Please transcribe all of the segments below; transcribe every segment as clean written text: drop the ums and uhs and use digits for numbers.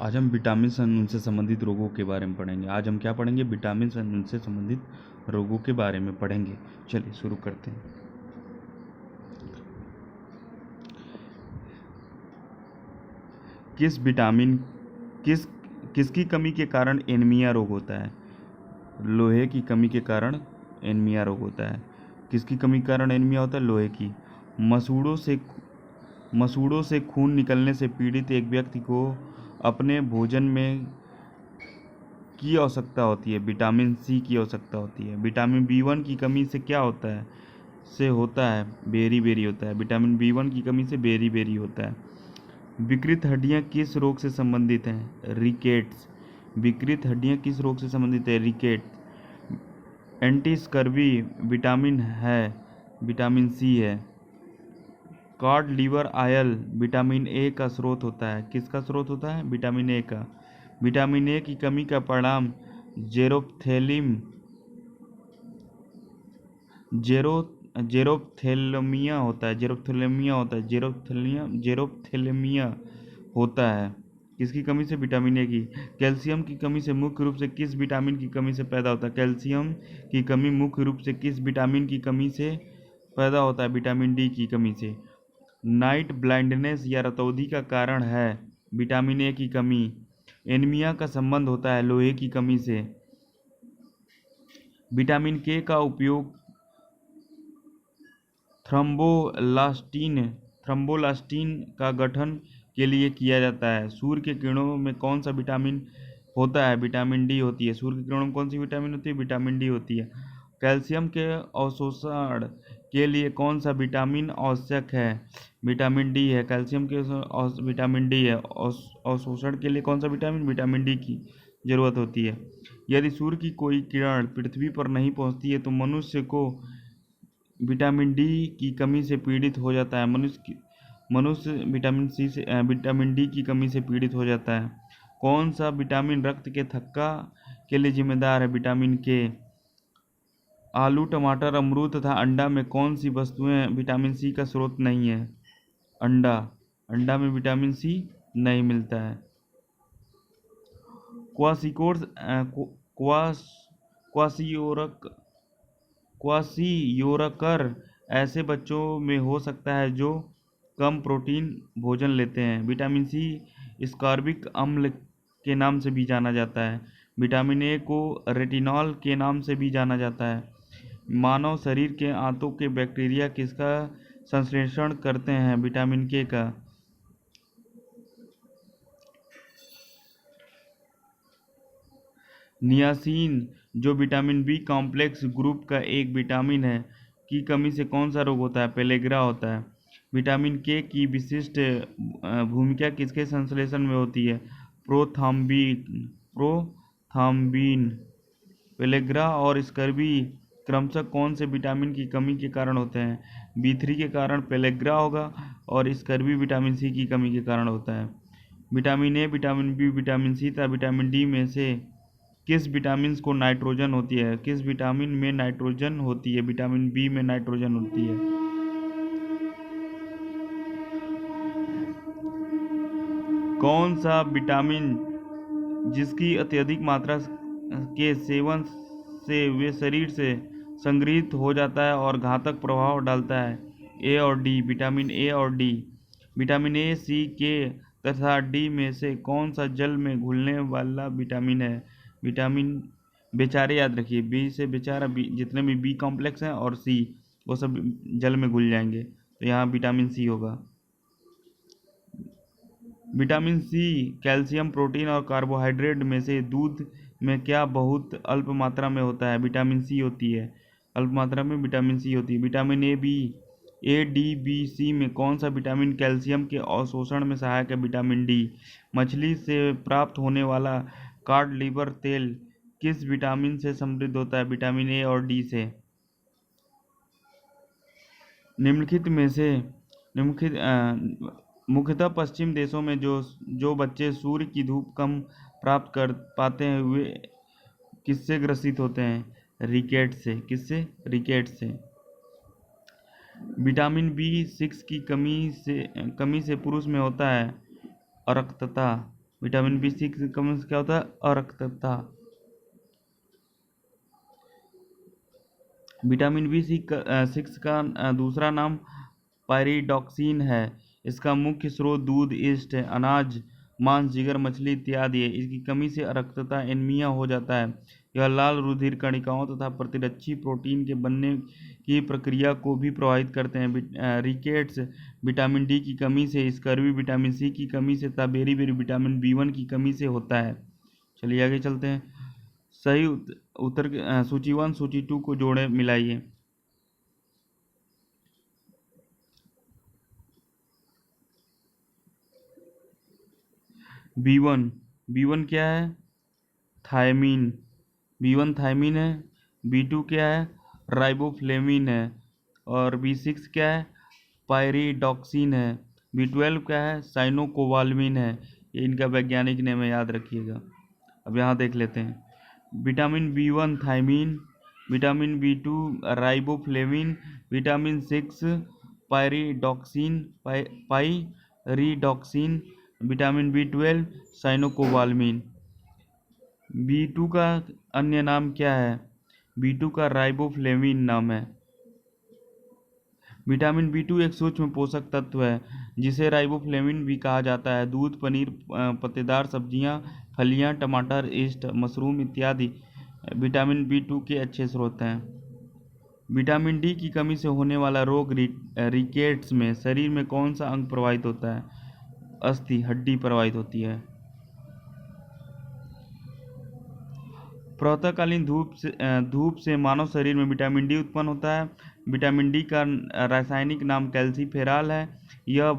आज हम vitamin and उनसे संबंधित रोगों के बारे में पढ़ेंगे। आज हम क्या पढ़ेंगे? विटामिन एंड उनसे संबंधित रोगों के बारे में पढ़ेंगे। चलिए शुरू करते हैं। किस विटामिन किस किसकी कमी के कारण एनीमिया रोग होता है? लोहे की कमी के कारण एनीमिया रोग होता है। किसकी कमी के कारण एनीमिया होता है? लोहे की। मसूड़ों से खून निकलने से पीड़ित एक व्यक्ति को अपने भोजन में की आवश्यकता होती है, विटामिन सी की आवश्यकता होती है। विटामिन B1 की कमी से क्या होता है? होता है बेरी बेरी होता है। विटामिन B1 की कमी से बेरी बेरी होता है। विकृत हड्डियां किस रोग से संबंधित हैं? रिकेट्स। विकृत हड्डियां किस रोग से संबंधित है? रिकेट्स। एंटी स्कर्वी विटामिन है, विटामिन सी है। Cod liver oil vitamin A का स्रोत होता है। किसका स्रोत होता है? विटामिन ए का। विटामिन ए की कमी का परिणाम जेरोप्थेल्मिया होता है। जेरोप्थेल्मिया होता है। किसकी कमी से? विटामिन ए की। कैल्शियम की कमी से मुख्य रूप से किस विटामिन की कमी से पैदा होता है? कैल्शियम की कमी मुख्य रूप से किस विटामिन की कमी से पैदा होता है? विटामिन डी की कमी से। नाइट ब्लाइंडनेस या रतौंधी का कारण है विटामिन ए की कमी। एनीमिया का संबंध होता है लोहे की कमी से। विटामिन के का उपयोग थ्रोम्बोलास्टिन का गठन के लिए किया जाता है। सूर्य के किरणों में कौन सा विटामिन होता है? विटामिन डी होती है। सूर्य के किरणों में कौन सी विटामिन होती है? विटामिन डी होती है। कैल्शियम के अवशोषण के लिए कौन सा विटामिन आवश्यक है? विटामिन डी है। कैल्शियम के विटामिन डी है। अवशोषण के लिए कौन सा विटामिन? विटामिन डी की जरूरत होती है। यदि सूर्य की कोई किरण पृथ्वी पर नहीं पहुंचती है तो मनुष्य विटामिन डी की कमी से पीड़ित हो जाता है। मनुष्य विटामिन डी की कमी से पीड़ित हो जाता है। कौन सा विटामिन रक्त के थक्का के लिए जिम्मेदार है? विटामिन के। आलू, टमाटर, अमरूद तथा अंडा में कौन सी वस्तुएं विटामिन सी का स्रोत नहीं है? अंडा। अंडा में विटामिन सी नहीं मिलता है। क्वासिकोर्स क्वासियोरक क्वासियोरकर ऐसे बच्चों में हो सकता है जो कम प्रोटीन भोजन लेते हैं। विटामिन सी स्कॉर्बिक अम्ल के नाम से भी जाना जाता है। विटामिन ए को रेटिनॉल के नाम से भी जाना जाता है। मानव शरीर के आंतों के बैक्टीरिया किसका संश्लेषण करते हैं? विटामिन के का। नियासिन जो विटामिन बी कॉम्प्लेक्स ग्रुप का एक विटामिन है की कमी से कौन सा रोग होता है? पेलेग्रा होता है। विटामिन के की विशिष्ट भूमिका किसके संश्लेषण में होती है? प्रोथाम्बिन। पेलेग्रा और स्कर्वी क्रमशः कौन से विटामिन की कमी के कारण होते हैं? B3 के कारण पेलेग्रा होगा और स्कर्वी विटामिन सी की कमी के कारण होता है। Vitamin A, vitamin B, vitamin C तथा विटामिन डी में से किस विटामिन को नाइट्रोजन होती है? किस विटामिन में नाइट्रोजन होती है? विटामिन बी में नाइट्रोजन होती है। कौन सा विटामिन जिसकी अत्यधिक मात्रा के सेवन से वे शरीर से संग्रहित हो जाता है और घातक प्रभाव डालता है? ए और डी। विटामिन ए और डी। विटामिन ए, सी, के तथा डी में से कौन सा जल में घुलने वाला विटामिन है? विटामिन बेचारे याद रखिए, बी से बेचारा, जितने भी बी कॉम्प्लेक्स हैं और सी वो सब जल में घुल जाएंगे, तो यहाँ विटामिन सी होगा। विटामिन सी कैल्शियम, प्रोटीन और कार्बोहाइड्रेट में से दूध में क्या बहुत अल्प मात्रा में होता है? विटामिन सी होती है। अल्प मात्रा में विटामिन सी होती है। विटामिन ए, डी, बी, सी में कौन सा विटामिन कैल्शियम के अवशोषण में सहायक है? Vitamin D. मछली से प्राप्त होने वाला कॉड लिवर तेल किस विटामिन से समृद्ध होता है? विटामिन ए और डी से। निम्नलिखित में से मुख्यतः पश्चिम देशों में जो बच्चे सूर्य की धूप कम प्राप्त कर पाते हैं वे किससे ग्रसित होते हैं? रिकेट से। किससे? रिकेट से। विटामिन B6 की कमी से पुरुष में होता है अरक्तता। विटामिन बी सिक्स की कमी से क्या होता है? अरक्तता। विटामिन बी सिक्स का दूसरा नाम पायरिडॉक्सिन है। इसका मुख्य स्रोत दूध, ईस्ट, अनाज, मांस, जिगर, मछली इत्यादि है। इसकी कमी से अरक्तता एनीमिया हो जाता है। यह लाल रुधिर कणिकाओं तथा प्रतिरक्षी प्रोटीन के बनने की प्रक्रिया को भी प्रभावित करते हैं। रिकेट्स विटामिन डी की कमी से, स्कर्वी विटामिन सी की कमी से तथा बेरी विटामिन बी वन की कमी से होता है। चलिए आगे चलते हैं। सही उत्तर सूची 1 सूची 2 को जोड़े मिलाइए। बी वन क्या है? थायमीन। बी वन थायमीन है। बी टू क्या है? राइबोफ्लेविन है। और बी सिक्स क्या है? पायरिडॉक्सिन है। बी12 क्या है? साइनोकोबाल्मिन है। ये इनका वैज्ञानिक नेम है, याद रखिएगा। अब यहाँ देख लेते हैं। Vitamin B one thiamine, vitamin B two riboflavin, vitamin six pyridoxine pyridoxine, vitamin बी12 साइनोकोबाल्मिन। बी टू का अन्य नाम क्या है? बी टू का राइबोफ्लेविन नाम है। विटामिन बी टू एक सूक्ष्म पोषक तत्व है जिसे राइबोफ्लेविन भी कहा जाता है। दूध, पनीर, पत्तेदार सब्जियां, फलियां, टमाटर, ईस्ट, मशरूम इत्यादि विटामिन बी टू के अच्छे स्रोत हैं। विटामिन डी की कमी से होने वाला रोग रिकेट्स में शरीर में कौन सा अंग प्रभावित होता है? अस्थि, हड्डी प्रभावित होती है। प्रातःकालीन धूप से मानव शरीर में विटामिन डी उत्पन्न होता है। विटामिन डी का रासायनिक नाम कैल्सीफेरॉल है। यह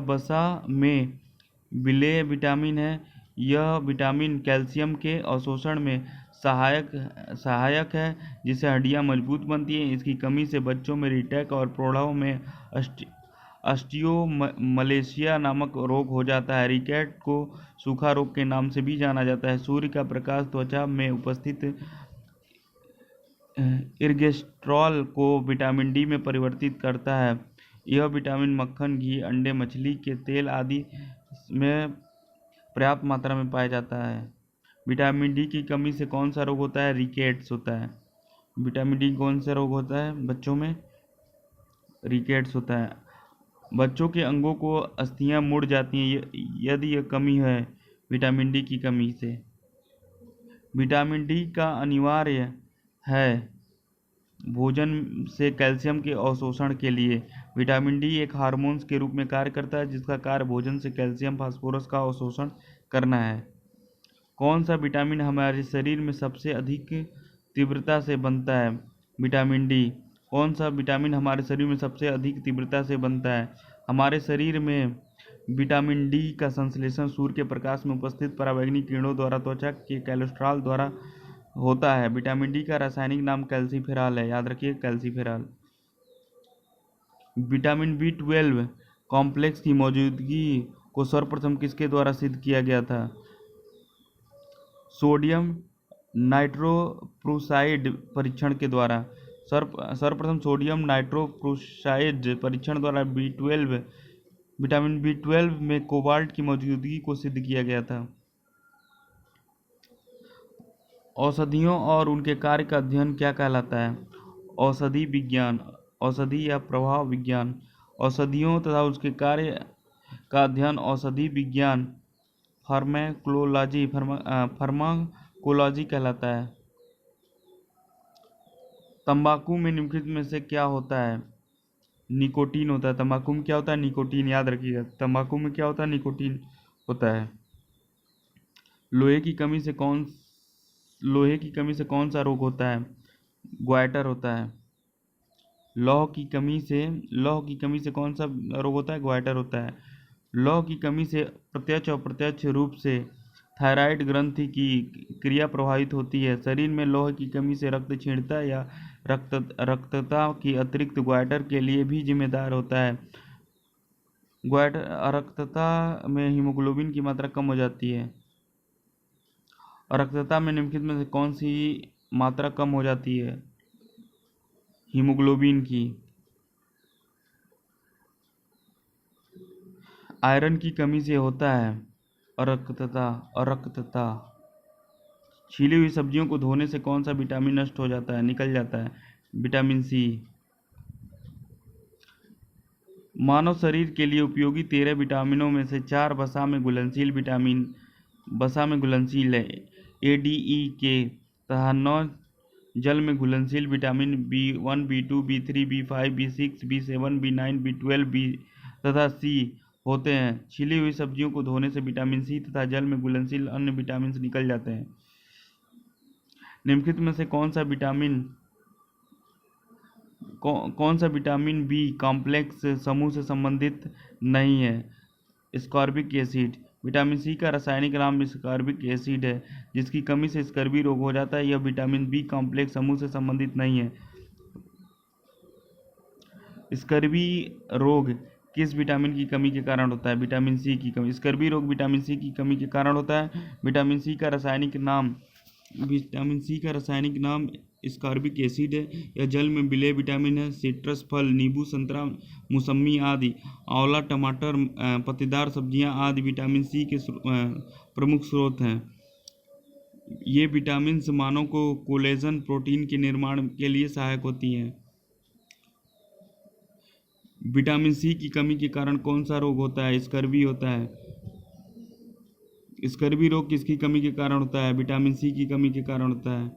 वसा में विलेय विटामिन है। यह विटामिन कैल्शियम के अवशोषण में सहायक है, जिससे हड्डियां मजबूत बनती हैं। इसकी कमी से बच्चों में रिटेक और प्रौढ़ों में ऑस्टियोमलेशिया नामक रोग हो जाता है। रिकेट को सूखा रोग के नाम से भी जाना जाता है। सूर्य का प्रकाश त्वचा में उपस्थित इर्गेस्ट्रॉल को विटामिन डी में परिवर्तित करता है। यह विटामिन मक्खन, घी, अंडे, मछली के तेल आदि में पर्याप्त मात्रा में पाया जाता है। विटामिन डी की कमी से कौन सा रोग होता है? रिकेट्स होता है। विटामिन डी कौन सा रोग होता है बच्चों में? रिकेट्स होता है। बच्चों के अंगों को अस्थियां मुड़ जाती हैं यदि यह कमी है विटामिन डी की कमी से। विटामिन डी का अनिवार्य है भोजन से कैल्शियम के अवशोषण के लिए। विटामिन डी एक हार्मोन के रूप में कार्य करता है जिसका कार्य भोजन से कैल्शियम फास्फोरस का अवशोषण करना है। कौन सा विटामिन हमारे शरीर में सबसे अधिक तीव्रता से बनता है? Vitamin D. कौन सा विटामिन हमारे शरीर में सबसे अधिक तीव्रता से बनता है? हमारे शरीर में विटामिन डी का संश्लेषण सूर्य के प्रकाश में उपस्थित पराबैंगनी किरणों द्वारा, त्वचा के कोलेस्ट्रॉल द्वारा होता है। विटामिन डी का रासायनिक नाम कैल्सीफेरॉल है, याद रखिए कैल्सीफेरॉल। विटामिन बी12 कॉम्प्लेक्स की मौजूदगी को सर्वप्रथम किसके द्वारा सिद्ध किया गया था? सोडियम नाइट्रोप्रूसाइड परीक्षण के द्वारा। सर्वप्रथम सोडियम नाइट्रोप्रूसाइड परीक्षण द्वारा विटामिन बी12 में कोबाल्ट की मौजूदगी को सिद्ध किया गया था। औषधियों और उनके कार्य का अध्ययन क्या कहलाता है? औषधि विज्ञान, औषधि या प्रभाव विज्ञान। औषधियों तथा उसके कार्य का अध्ययन औषधि विज्ञान फार्माकोलॉजी कहलाता है। तंबाकू में निम्नलिखित में से क्या होता है? निकोटीन होता है। तंबाकू में क्या होता है? निकोटीन, याद रखिएगा। तंबाकू में क्या होता है? निकोटीन होता है। लोहे की कमी से कौन सा रोग होता है? ग्वाइटर होता है। लौह की कमी से कौन सा रोग होता है? ग्वाइटर होता है। लौह की कमी से प्रत्यक्ष और अप्रत्यक्ष रूप से थायराइड ग्रंथि की क्रिया प्रभावित होती है। शरीर में लौह की कमी से रक्त क्षीणता या रक्तता की अतिरिक्त ग्वाइटर के लिए भी जिम्मेदार होता है। ग्वाइटर अरक्तता में हीमोग्लोबिन की मात्रा कम हो जाती है। अरक्तता में निम्नलिखित में से कौन सी मात्रा कम हो जाती है? हीमोग्लोबिन की। आयरन की कमी से होता है। अरक्तता, अरक्तता। छीली हुई सब्जियों को धोने से कौन सा विटामिन नष्ट हो जाता है, निकल जाता है, विटामिन सी। मानव शरीर के लिए उपयोगी 13 विटामिनों में से 4 वसा में घुलनशील है, ADE के, तथा 9 जल में घुलनशील vitamin B1, B2, B3, B5, B6, B7, B9, B12, B तथा C होते हैं। छिली हुई सब्जियों को धोने से विटामिन सी तथा जल में घुलनशील अन्य विटामिन निकल जाते हैं। निम्नलिखित में से कौन सा विटामिन बी कॉम्प्लेक्स समूह से संबंधित नहीं है? Scorbic acid. विटामिन सी का रासायनिक नाम स्कॉर्बिक एसिड है, जिसकी कमी से स्कर्वी रोग हो जाता है। यह विटामिन बी कॉम्प्लेक्स समूह से संबंधित नहीं है। स्कर्वी रोग किस विटामिन की कमी के कारण होता है? विटामिन सी की कमी। स्कर्वी रोग विटामिन सी की कमी के कारण होता है। विटामिन सी का रासायनिक नाम स्कॉर्बिक एसिड है। यह जल में विलेय विटामिन है। सिट्रस फल, नींबू, संतरा, मौसमी आदि, आंवला, टमाटर, पत्तेदार सब्जियां आदि विटामिन सी के प्रमुख स्रोत हैं। ये विटामिन मानव को कोलेजन प्रोटीन के निर्माण के लिए सहायक होती हैं। विटामिन सी की कमी के कारण कौन सा रोग होता है? स्कर्वी होता है। स्कर्वी रोग किसकी कमी के कारण होता है? विटामिन सी की कमी के कारण होता है।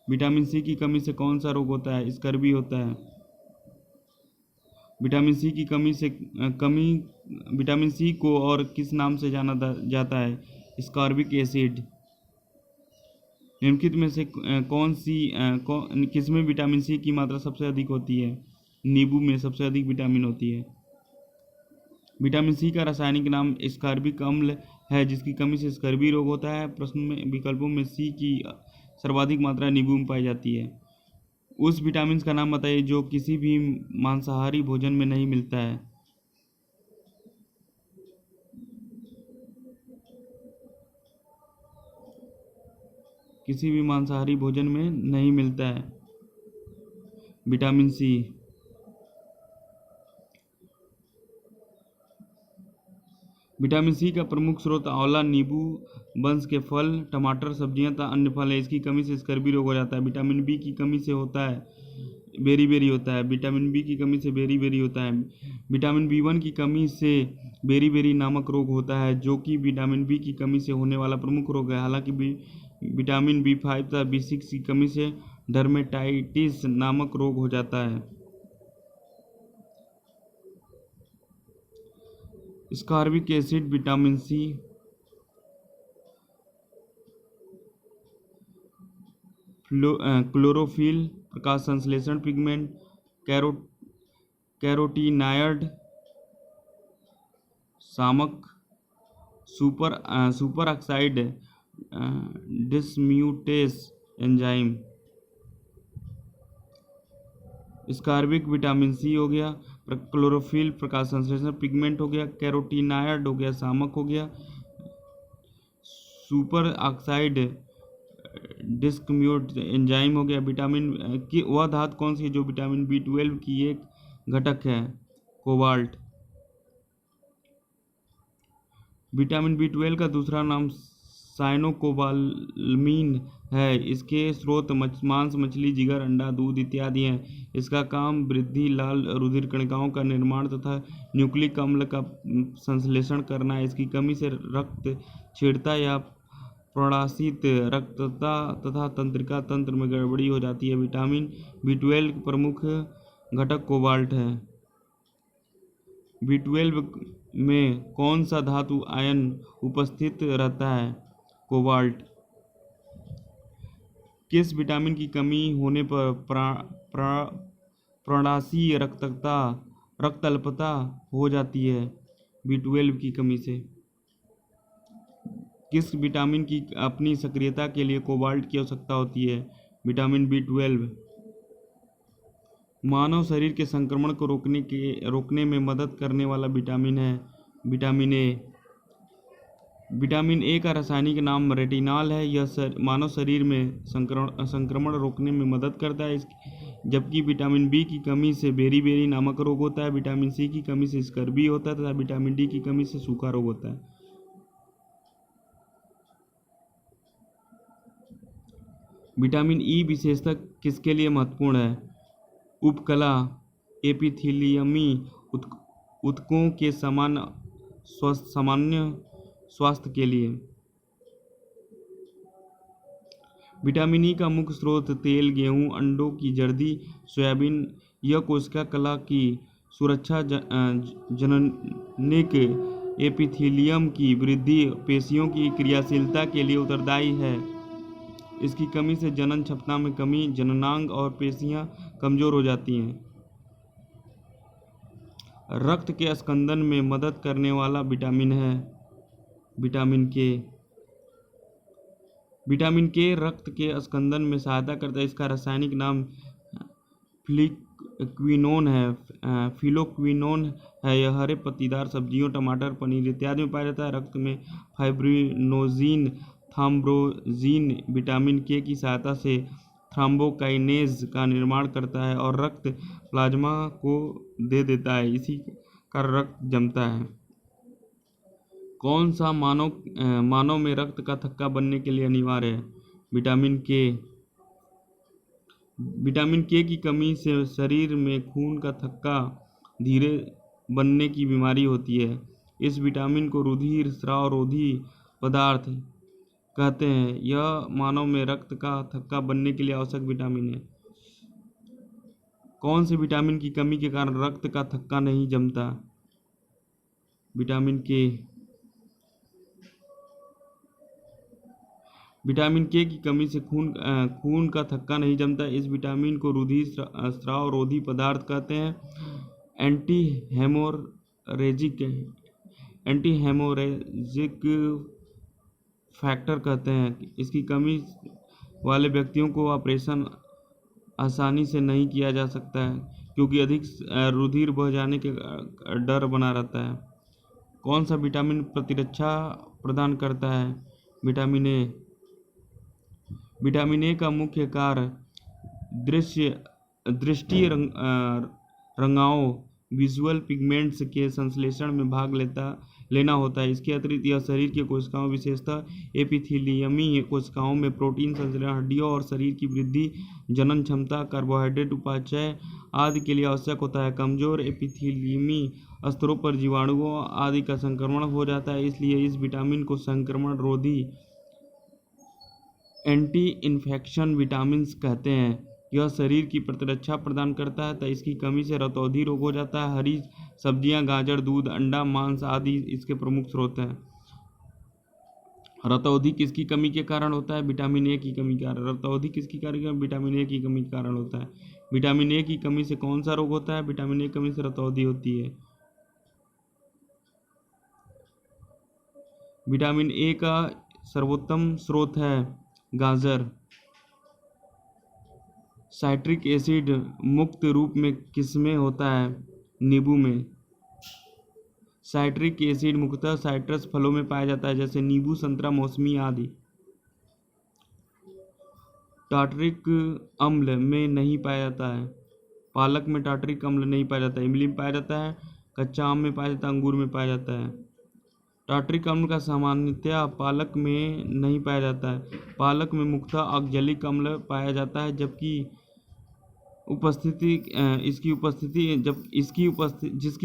विटामिन सी की कमी से कौन सा रोग होता है? स्कर्वी होता है। विटामिन सी की विटामिन सी को और किस नाम से जाना जाता है? Scorbic acid. निम्नलिखित में से किसमें विटामिन सी की मात्रा सबसे अधिक होती है? नींबू में सबसे अधिक विटामिन होती है। विटामिन सी का रासायनिक नाम स्कॉर्बिक अम्ल है, जिसकी कमी से स्कर्वी रोग होता है। प्रश्न में विकल्पों में सी की सर्वाधिक मात्रा नींबू में पाई जाती है। उस विटामिन का नाम बताइए जो किसी भी मांसाहारी भोजन में नहीं मिलता है। किसी भी मांसाहारी भोजन में नहीं मिलता है विटामिन सी। विटामिन सी का प्रमुख स्रोत आंवला, नींबू वंश के फल, टमाटर, सब्जियां तथा अन्य फल है। इसकी कमी से स्कर्वी रोग हो जाता है। विटामिन बी की कमी से होता है बेरी होता है। विटामिन बी की कमी से बेरी होता है। विटामिन B1 की कमी से बेरी नामक रोग होता है, जो कि विटामिन बी की कमी से होने वाला प्रमुख रोग है। हालांकि विटामिन B5 तथा B6 की कमी से डर्मेटाइटिस नामक रोग हो जाता है। Scorbic acid, vitamin C, chlorophyll, प्रकाश संश्लेषण पिगमेंट, कैरोटीनायड, शामक, super oxide dismutase enzyme. Scorbic vitamin C हो गया, क्लोरोफिल प्रकाश संश्लेषण पिगमेंट हो गया, कैरोटीनायड हो गया, शामक हो गया, सुपर ऑक्साइड डिसम्यूट एंजाइम हो गया। विटामिन की वह धातु कौन सी है जो विटामिन B12 की एक घटक है? कोबाल्ट। विटामिन B12 का दूसरा नाम साइनोकोबालामीन है। इसके स्रोत मांस, मछली, जिगर, अंडा, दूध इत्यादि हैं। इसका काम वृद्धि, लाल रुधिर कणिकाओं का निर्माण तथा न्यूक्लिक अम्ल का संश्लेषण करना है। इसकी कमी से रक्त क्षीणता या प्रणाशित रक्तता तथा तंत्रिका तंत्र में गड़बड़ी हो जाती है। विटामिन B12 प्रमुख घटक कोबाल्ट है। B12 में कौन सा धातु आयन उपस्थित रहता है? कोबाल्ट। किस विटामिन की कमी होने पर प्रणाशीय रक्त अल्पता हो जाती है? B12 की कमी से। किस विटामिन की अपनी सक्रियता के लिए कोबाल्ट की आवश्यकता होती है? Vitamin B12। मानव शरीर के संक्रमण को रोकने में मदद करने वाला विटामिन है विटामिन ए। विटामिन ए का रासायनिक नाम रेटिनॉल है। यह मानव शरीर में संक्रमण रोकने में मदद करता है। जबकि विटामिन बी की कमी से बेरी नामक रोग होता है। विटामिन सी की कमी से स्कर्वी होता है तथा विटामिन डी की कमी से सूखा रोग होता है। विटामिन ई विशेषता किसके लिए महत्वपूर्ण है? उपकला एपिथेलियमी ऊतकों के सामान्य स्वास्थ्य के लिए। विटामिन ई का मुख्य स्रोत तेल, गेहूं, अंडों की जर्दी, सोयाबीन। यह कोशिका कला की सुरक्षा, जननिक एपिथेलियम की वृद्धि, पेशियों की क्रियाशीलता के लिए उत्तरदायी है। इसकी कमी से जनन क्षमता में कमी, जननांग और पेशियां कमजोर हो जाती हैं। रक्त के स्कंदन में मदद करने वाला विटामिन है विटामिन के। विटामिन के रक्त के स्कंदन में सहायता करता है। इसका रासायनिक नाम फिलोक्विनोन है। यह हरे पत्तीदार सब्जियों, टमाटर, पनीर इत्यादि में पाया जाता है। रक्त में फाइब्रिनोजिन, थ्रोम्बोजिन विटामिन के की सहायता से थ्रोम्बोकाइनेज का निर्माण करता है और रक्त प्लाज्मा को दे देता है। इसी कारण रक्त जमता है। कौन सा मानव में रक्त का थक्का बनने के लिए अनिवार्य है? विटामिन के। विटामिन के की कमी से शरीर में खून का थक्का धीरे बनने की बीमारी होती है। इस विटामिन को रुधिर स्राव रोधी पदार्थ कहते हैं। यह मानव में रक्त का थक्का बनने के लिए आवश्यक विटामिन है। कौन से विटामिन की कमी के कारण रक्त का थक्का नहीं जमता? विटामिन के। विटामिन के की कमी से खून का थक्का नहीं जमता। इस विटामिन को रुधिर स्राव रोधी पदार्थ कहते हैं। एंटी हेमोरेजिक फैक्टर कहते हैं। इसकी कमी वाले व्यक्तियों को ऑपरेशन आसानी से नहीं किया जा सकता है क्योंकि अधिक रुधिर बह जाने के डर बना रहता है। कौन सा विटामिन प्रतिरक्षा प्रदान करता है? Vitamin A. विटामिन ए का मुख्य कार्य दृष्टि रंगाओं विजुअल पिगमेंट्स के संश्लेषण में भाग लेना होता है। इसके अतिरिक्त यह शरीर की कोशिकाओं, विशेषतः एपिथेलियमी कोशिकाओं में प्रोटीन संश्लेषण, हड्डियों और शरीर की वृद्धि, जनन क्षमता, कार्बोहाइड्रेट उपापचय आदि के लिए आवश्यक होता है। कमजोर एपिथेलियमी स्तरों पर जीवाणुओं आदि का संक्रमण हो जाता है, इसलिए इस विटामिन को संक्रमण रोधी एंटी इन्फेक्शन विटामिन कहते हैं। यह शरीर की प्रतिरक्षा प्रदान करता है, तो इसकी कमी से रतौंधी रोग हो जाता है। हरी सब्जियां, गाजर, दूध, अंडा, मांस आदि इसके प्रमुख स्रोत हैं। रतौंधी किसकी कमी के कारण होता है? विटामिन ए की कमी के कारण। रतौंधी किसकी कारण? विटामिन ए की कमी के कारण होता है। विटामिन ए की कमी से कौन सा रोग होता है? विटामिन ए की कमी से रतौंधी होती है। विटामिन ए का सर्वोत्तम स्रोत है गाजर। साइट्रिक एसिड मुक्त रूप में किसमें होता है? नींबू में। साइट्रिक एसिड मुख्यतः साइट्रस फलों में पाया जाता है, जैसे नींबू, संतरा, मौसमी आदि। टार्टरिक अम्ल में नहीं पाया जाता है। पालक में टार्टरिक अम्ल नहीं पाया जाता है। इमली में पाया जाता है, कच्चा आम में पाया जाता है, अंगूर में पाया जाता है। टार्टरिक अम्ल का सामान्यतया पालक में नहीं पाया जाता है। पालक में मुख्यतः ऑक्जेलिक अम्ल पाया जाता है, जबकि जिसकी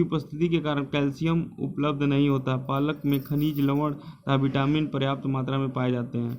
उपस्थिति के कारण कैल्शियम उपलब्ध नहीं होता। पालक में खनिज, लवण तथा विटामिन पर्याप्त मात्रा में पाए जाते हैं।